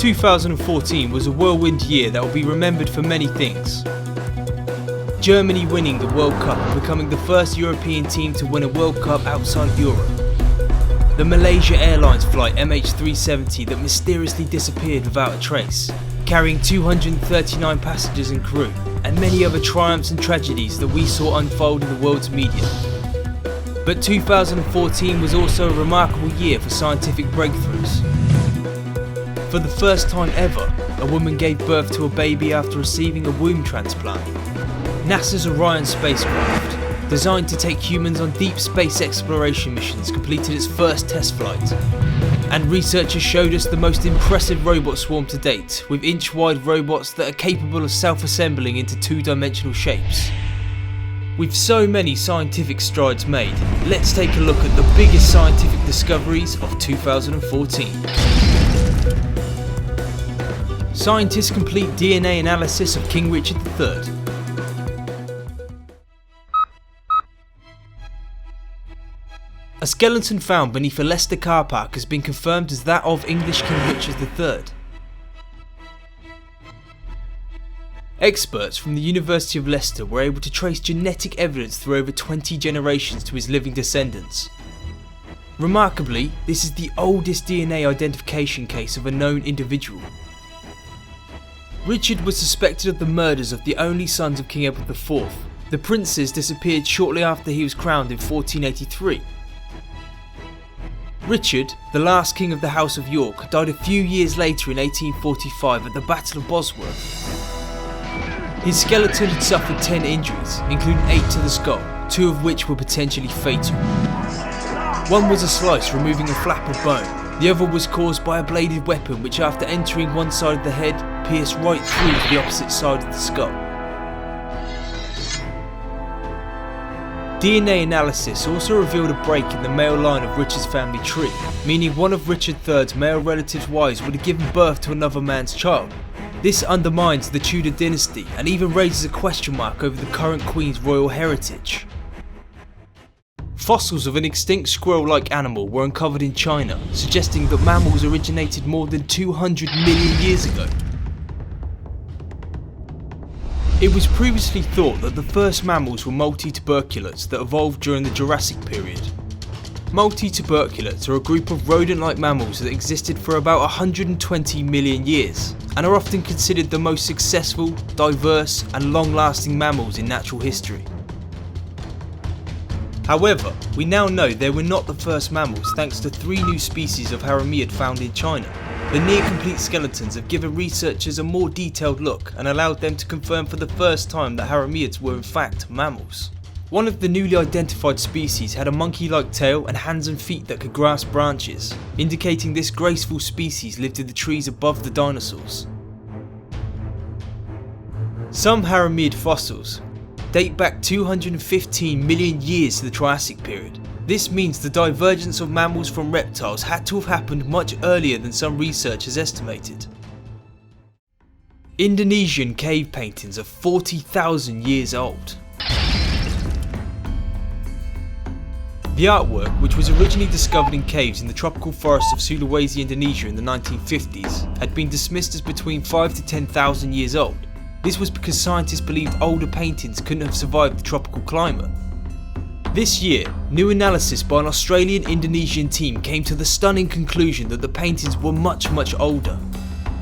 2014 was a whirlwind year that will be remembered for many things. Germany winning the World Cup and becoming the first European team to win a World Cup outside of Europe. The Malaysia Airlines Flight MH370 that mysteriously disappeared without a trace, carrying 239 passengers and crew, and many other triumphs and tragedies that we saw unfold in the world's media. But 2014 was also a remarkable year for scientific breakthroughs. For the first time ever, a woman gave birth to a baby after receiving a womb transplant. NASA's Orion spacecraft, designed to take humans on deep space exploration missions, completed its first test flight. And researchers showed us the most impressive robot swarm to date, with inch-wide robots that are capable of self-assembling into two-dimensional shapes. With so many scientific strides made, let's take a look at the biggest scientific discoveries of 2014. Scientists complete DNA analysis of King Richard III. A skeleton found beneath a Leicester car park has been confirmed as that of English King Richard III. Experts from the University of Leicester were able to trace genetic evidence through over 20 generations to his living descendants. Remarkably, this is the oldest DNA identification case of a known individual. Richard was suspected of the murders of the only sons of King Edward IV. The princes disappeared shortly after he was crowned in 1483. Richard, the last king of the House of York, died a few years later in 1845 at the Battle of Bosworth. His skeleton had suffered 10 injuries, including 8 to the skull, 2 of which were potentially fatal. One was a slice removing a flap of bone. The other was caused by a bladed weapon which, after entering one side of the head, pierced right through to the opposite side of the skull. DNA analysis also revealed a break in the male line of Richard's family tree, meaning one of Richard III's male relatives' wives would have given birth to another man's child. This undermines the Tudor dynasty and even raises a question mark over the current Queen's royal heritage. Fossils of an extinct squirrel-like animal were uncovered in China, suggesting that mammals originated more than 200 million years ago. It was previously thought that the first mammals were multituberculates that evolved during the Jurassic period. Multituberculates are a group of rodent-like mammals that existed for about 120 million years, and are often considered the most successful, diverse, and long-lasting mammals in natural history. However, we now know they were not the first mammals thanks to 3 new species of Haramiyid found in China. The near-complete skeletons have given researchers a more detailed look and allowed them to confirm for the first time that Haramiids were in fact mammals. One of the newly identified species had a monkey-like tail and hands and feet that could grasp branches, indicating this graceful species lived in the trees above the dinosaurs. Some Haramiid fossils date back 215 million years to the Triassic period. This means the divergence of mammals from reptiles had to have happened much earlier than some researchers estimated. Indonesian cave paintings are 40,000 years old. The artwork, which was originally discovered in caves in the tropical forests of Sulawesi, Indonesia in the 1950s, had been dismissed as between 5 to 10,000 years old. This was because scientists believed older paintings couldn't have survived the tropical climate. This year, new analysis by an Australian-Indonesian team came to the stunning conclusion that the paintings were much older.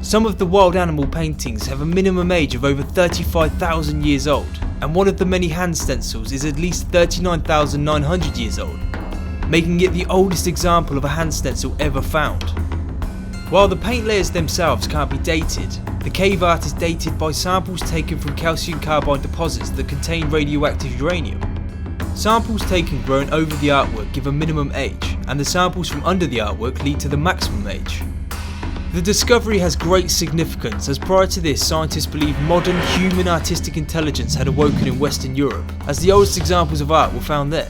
Some of the wild animal paintings have a minimum age of over 35,000 years old, and one of the many hand stencils is at least 39,900 years old, making it the oldest example of a hand stencil ever found. While the paint layers themselves can't be dated, the cave art is dated by samples taken from calcium carbide deposits that contain radioactive uranium. Samples taken growing over the artwork give a minimum age, and the samples from under the artwork lead to the maximum age. The discovery has great significance, as prior to this scientists believed modern human artistic intelligence had awoken in Western Europe, as the oldest examples of art were found there,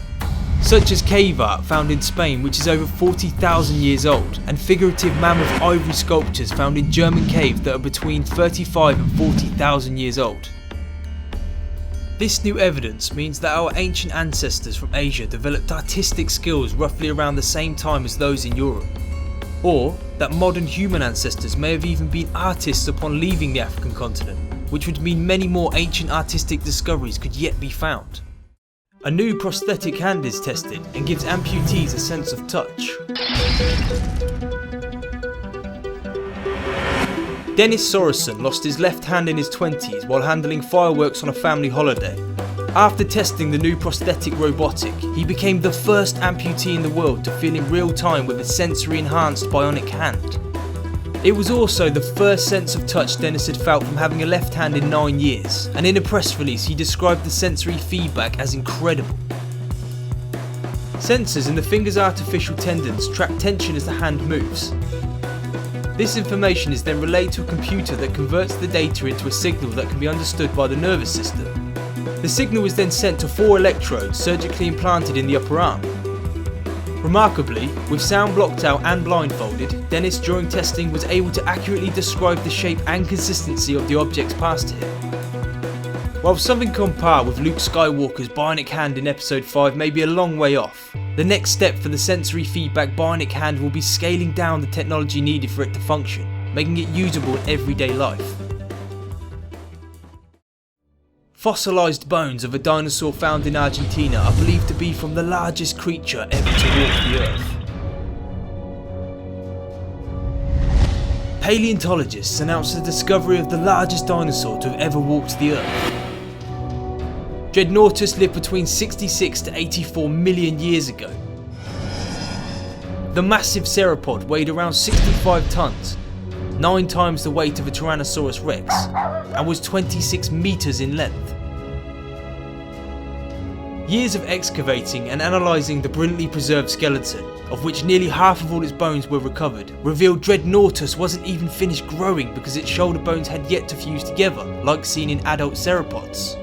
such as cave art found in Spain which is over 40,000 years old, and figurative mammoth ivory sculptures found in German caves that are between 35 and 40,000 years old. This new evidence means that our ancient ancestors from Asia developed artistic skills roughly around the same time as those in Europe. or that modern human ancestors may have even been artists upon leaving the African continent, which would mean many more ancient artistic discoveries could yet be found. A new prosthetic hand is tested and gives amputees a sense of touch. Dennis Sorensen lost his left hand in his 20s while handling fireworks on a family holiday. After testing the new prosthetic robotic, he became the first amputee in the world to feel in real time with a sensory enhanced bionic hand. It was also the first sense of touch Dennis had felt from having a left hand in 9 years, and in a press release he described the sensory feedback as incredible. Sensors in the finger's artificial tendons track tension as the hand moves. This information is then relayed to a computer that converts the data into a signal that can be understood by the nervous system. The signal is then sent to 4 electrodes surgically implanted in the upper arm. Remarkably, with sound blocked out and blindfolded, Dennis during testing was able to accurately describe the shape and consistency of the objects passed to him. While something on par with Luke Skywalker's bionic hand in episode 5 may be a long way off, the next step for the sensory feedback bionic hand will be scaling down the technology needed for it to function, making it usable in everyday life. Fossilised bones of a dinosaur found in Argentina are believed to be from the largest creature ever to walk the earth. Paleontologists announced the discovery of the largest dinosaur to have ever walked the earth. Dreadnoughtus lived between 66 to 84 million years ago. The massive ceropod weighed around 65 tons, 9 times the weight of a Tyrannosaurus rex, and was 26 meters in length. Years of excavating and analysing the brilliantly preserved skeleton, of which nearly half of all its bones were recovered, revealed Dreadnoughtus wasn't even finished growing because its shoulder bones had yet to fuse together, like seen in adult ceropods.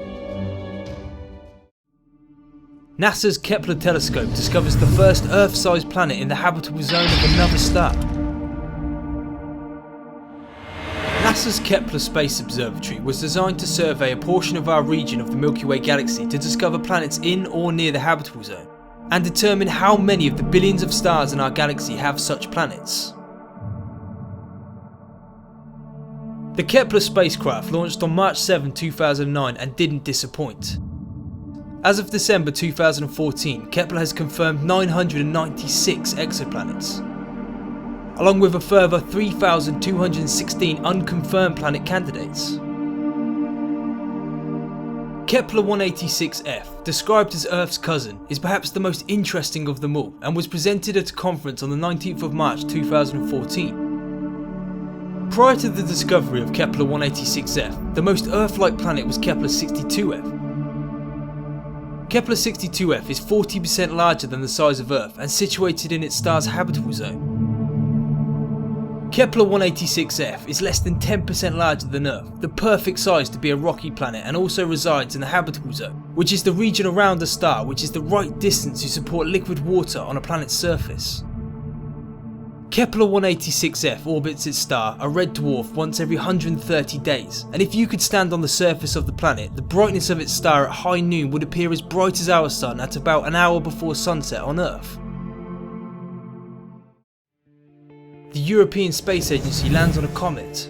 NASA's Kepler telescope discovers the first Earth-sized planet in the habitable zone of another star. NASA's Kepler Space Observatory was designed to survey a portion of our region of the Milky Way galaxy to discover planets in or near the habitable zone, and determine how many of the billions of stars in our galaxy have such planets. The Kepler spacecraft launched on March 7, 2009 and didn't disappoint. As of December 2014, Kepler has confirmed 996 exoplanets, along with a further 3,216 unconfirmed planet candidates. Kepler 186f, described as Earth's cousin, is perhaps the most interesting of them all and was presented at a conference on the 19th of March 2014. Prior to the discovery of Kepler 186f, the most Earth-like planet was Kepler 62f. Kepler 62f is 40% larger than the size of Earth and situated in its star's habitable zone. Kepler 186f is less than 10% larger than Earth, the perfect size to be a rocky planet, and also resides in the habitable zone, which is the region around the star which is the right distance to support liquid water on a planet's surface. Kepler 186f orbits its star, a red dwarf, once every 130 days, and if you could stand on the surface of the planet, the brightness of its star at high noon would appear as bright as our sun at about an hour before sunset on Earth. The European Space Agency lands on a comet.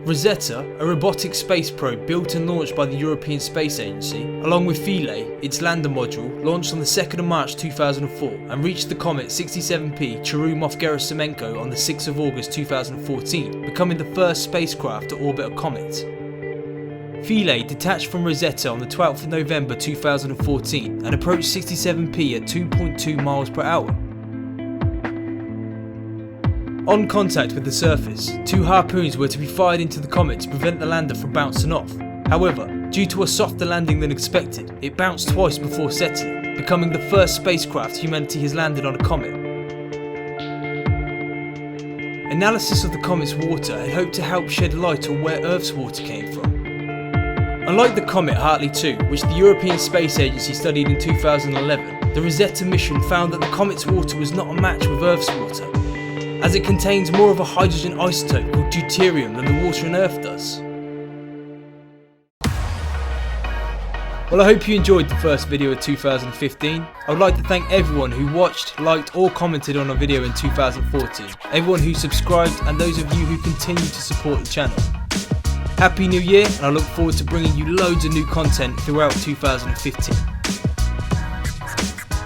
Rosetta, a robotic space probe built and launched by the European Space Agency, along with Philae, its lander module, launched on the 2nd of March 2004 and reached the comet 67P Churyumov-Gerasimenko on the 6th of August 2014, becoming the first spacecraft to orbit a comet. Philae detached from Rosetta on the 12th of November 2014 and approached 67P at 2.2 miles per hour. On contact with the surface, 2 harpoons were to be fired into the comet to prevent the lander from bouncing off. However, due to a softer landing than expected, it bounced twice before settling, becoming the first spacecraft humanity has landed on a comet. Analysis of the comet's water had hoped to help shed light on where Earth's water came from. Unlike the comet Hartley 2, which the European Space Agency studied in 2011, the Rosetta mission found that the comet's water was not a match with Earth's water, as it contains more of a hydrogen isotope called deuterium than the water on Earth does. Well, I hope you enjoyed the first video of 2015. I would like to thank everyone who watched, liked or commented on our video in 2014, everyone who subscribed and those of you who continue to support the channel. Happy New Year, and I look forward to bringing you loads of new content throughout 2015.